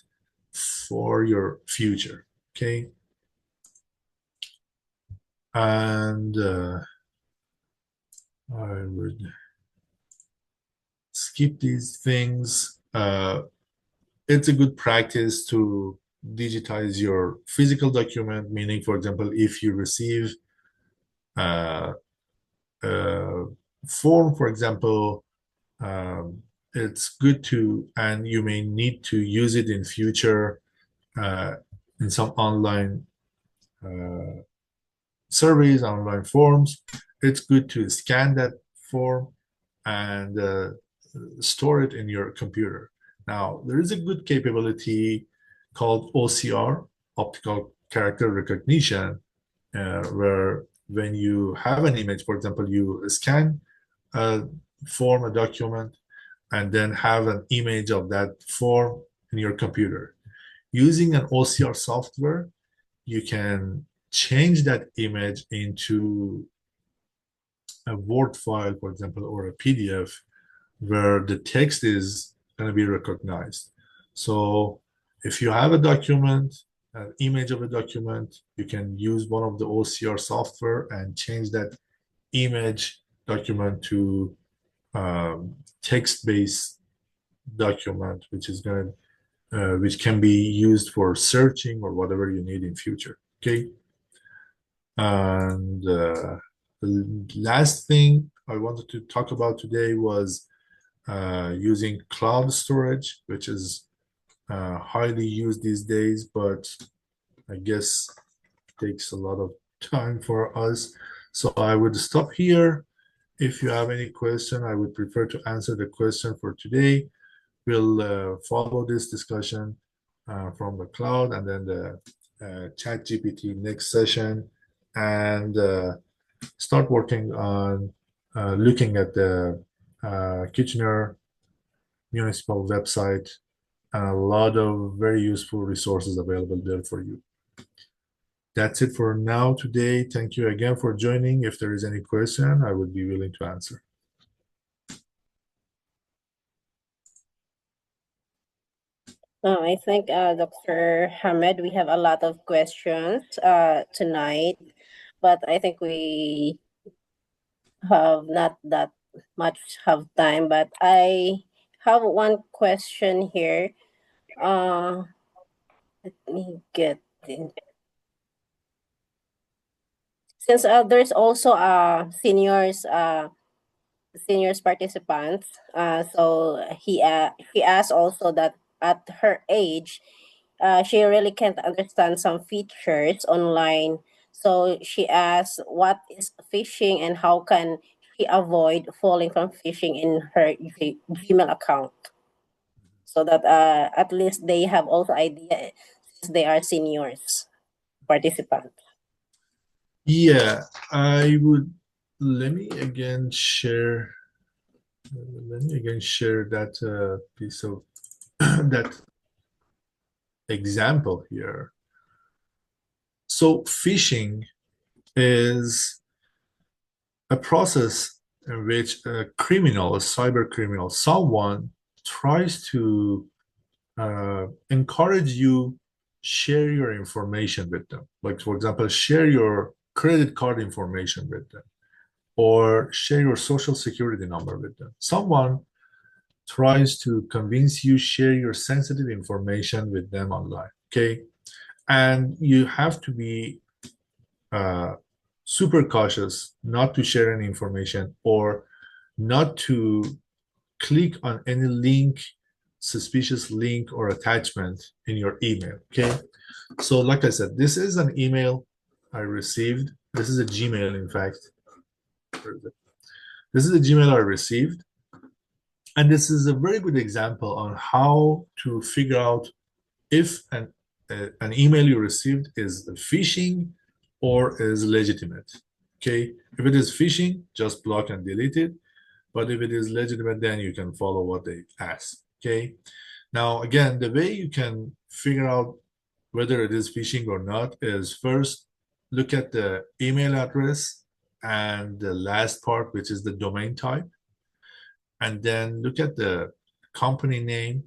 for your future. Okay, and I would skip these things. It's a good practice to digitize your physical document, meaning, for example, if you receive a form, for example, it's good to, and you may need to use it in future in some online surveys, online forms. It's good to scan that form and store it in your computer. Now, there is a good capability called OCR, optical character recognition, where when you have an image, for example, you scan a form, a document, and then have an image of that form in your computer. Using an OCR software, you can change that image into a Word file, for example, or a PDF, where the text is going to be recognized. So if you have a document, an image of a document, you can use one of the OCR software and change that image document to text-based document, which can be used for searching or whatever you need in future. Okay. And the last thing I wanted to talk about today was using cloud storage, which is highly used these days, but I guess takes a lot of time for us. So I would stop here. If you have any question, I would prefer to answer the question for today. We'll follow this discussion from the cloud and then the ChatGPT next session, and start working on looking at the Kitchener municipal website, and a lot of very useful resources available there for you. That's it for now today. Thank you again for joining. If there is any question, I would be willing to answer. I think, Dr. Hamed, we have a lot of questions tonight, but I think we have not that much have time. But I have one question here. Let me get in. Since there's also seniors participants, so he asked also that at her age, she really can't understand some features online. So she asked, what is phishing and how can she avoid falling from phishing in her Gmail account? So that at least they have also idea since they are seniors participants. Yeah, I would. Let me again share that piece of that example here. So phishing is a process in which a criminal, a cyber criminal, someone tries to encourage you share your information with them. Like, for example, share your credit card information with them, or share your social security number with them. Someone tries to convince you share your sensitive information with them online. Okay, and you have to be super cautious not to share any information or not to click on any link, suspicious link or attachment in your email. Okay, so like I said, this is an email I received. This is a Gmail, in fact. This is a Gmail I received, and this is a very good example on how to figure out if an email you received is phishing or is legitimate. Okay, if it is phishing, just block and delete it. But if it is legitimate, then you can follow what they ask. Okay, Now, again, the way you can figure out whether it is phishing or not is first look at the email address and the last part, which is the domain type, and then look at the company name,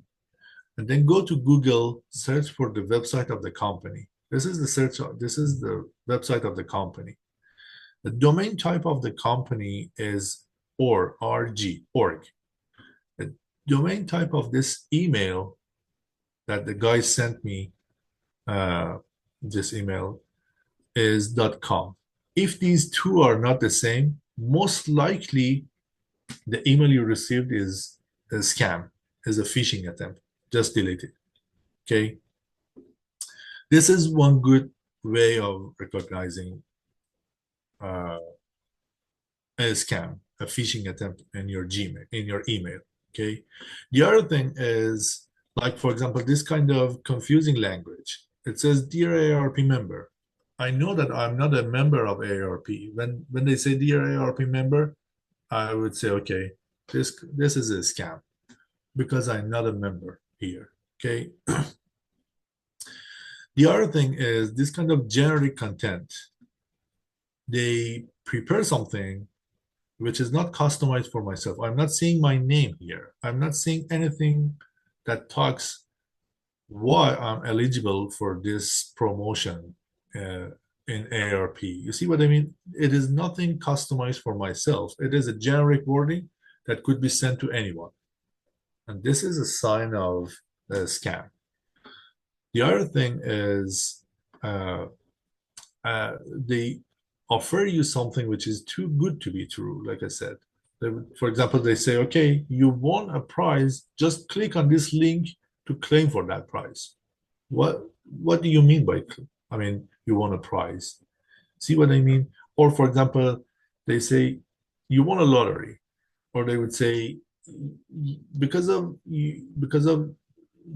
and then go to Google, search for the website of the company. This is the website of the company. The domain type of the company is org. The domain type of this email that the guy sent me, this email, is .com. If these two are not the same, most likely the email you received is a scam, is a phishing attempt. Just delete it. Okay. This is one good way of recognizing a scam, a phishing attempt in your Gmail, in your email. Okay. The other thing is, like, for example, this kind of confusing language. It says, "Dear AARP member." I know that I'm not a member of AARP. When they say "Dear AARP member," I would say, okay, this is a scam because I'm not a member here. Okay. The other thing is this kind of generic content. They prepare something which is not customized for myself. I'm not seeing my name here. I'm not seeing anything that talks why I'm eligible for this promotion in ARP. You see what I mean? It is nothing customized for myself. It is a generic wording that could be sent to anyone. And this is a sign of a scam. The other thing is they offer you something which is too good to be true, like I said. For example, they say, okay, you won a prize, just click on this link to claim for that prize. What do you mean by, I mean, you won a prize? See what I mean? Or for example, they say, you won a lottery. Or they would say, because of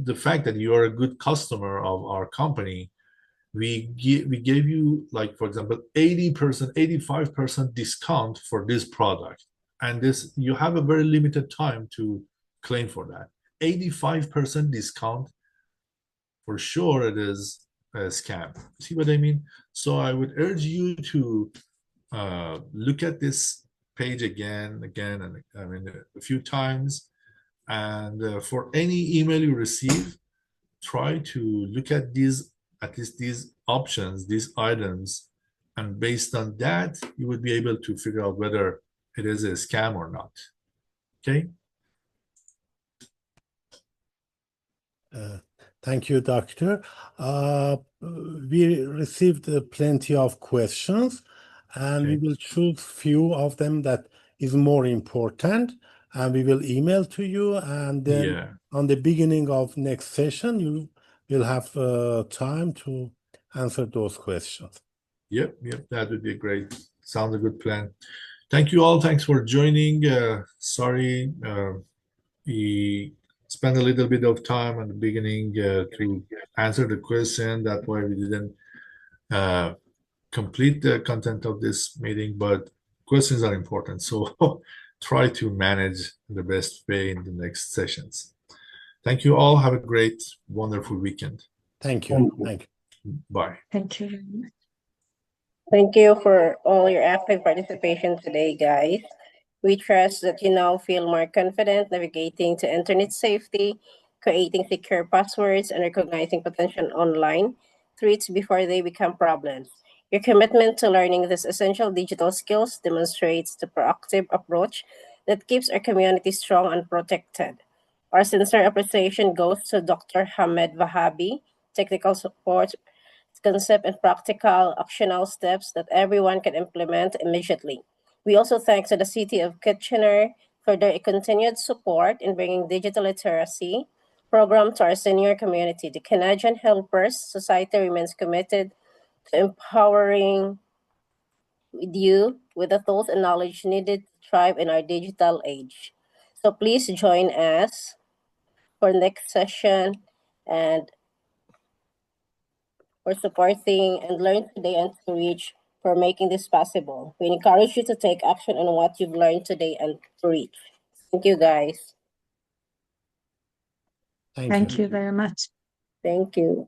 the fact that you are a good customer of our company, we gave you, like, for example, 80%, 85% discount for this product. And this, you have a very limited time to claim for that. 85% discount, for sure it is a scam. See what I mean? So I would urge you to look at this page again, and I mean a few times. And for any email you receive, try to look at these, at least these options, these items, and based on that, you would be able to figure out whether it is a scam or not. Okay. Thank you, Doctor. We received plenty of questions, and we will choose few of them that is more important, and we will email to you, and then on the beginning of next session, you will have time to answer those questions. Yep, that would be great. Sounds a good plan. Thank you all. Thanks for joining. Sorry, we spent a little bit of time at the beginning to answer the question. That's why we didn't complete the content of this meeting, but questions are important. So try to manage the best way in the next sessions. Thank you all. Have a great, wonderful weekend. Thank you. Thank you. Bye. Thank you very much. Thank you for all your active participation today, guys. We trust that you now feel more confident navigating to internet safety, creating secure passwords, and recognizing potential online threats before they become problems. Your commitment to learning these essential digital skills demonstrates the proactive approach that keeps our community strong and protected. Our sincere appreciation goes to Dr. Hamed Vahabi, technical support, concept, and practical actionable steps that everyone can implement immediately. We also thank to the City of Kitchener for their continued support in bringing digital literacy program to our senior community. The Canadian Helpers Society remains committed to empowering you with the tools and knowledge needed to thrive in our digital age. So please join us for next session and for supporting and learn today and to reach for making this possible. We encourage you to take action on what you've learned today and to reach. Thank you, guys. Thank you very much. Thank you.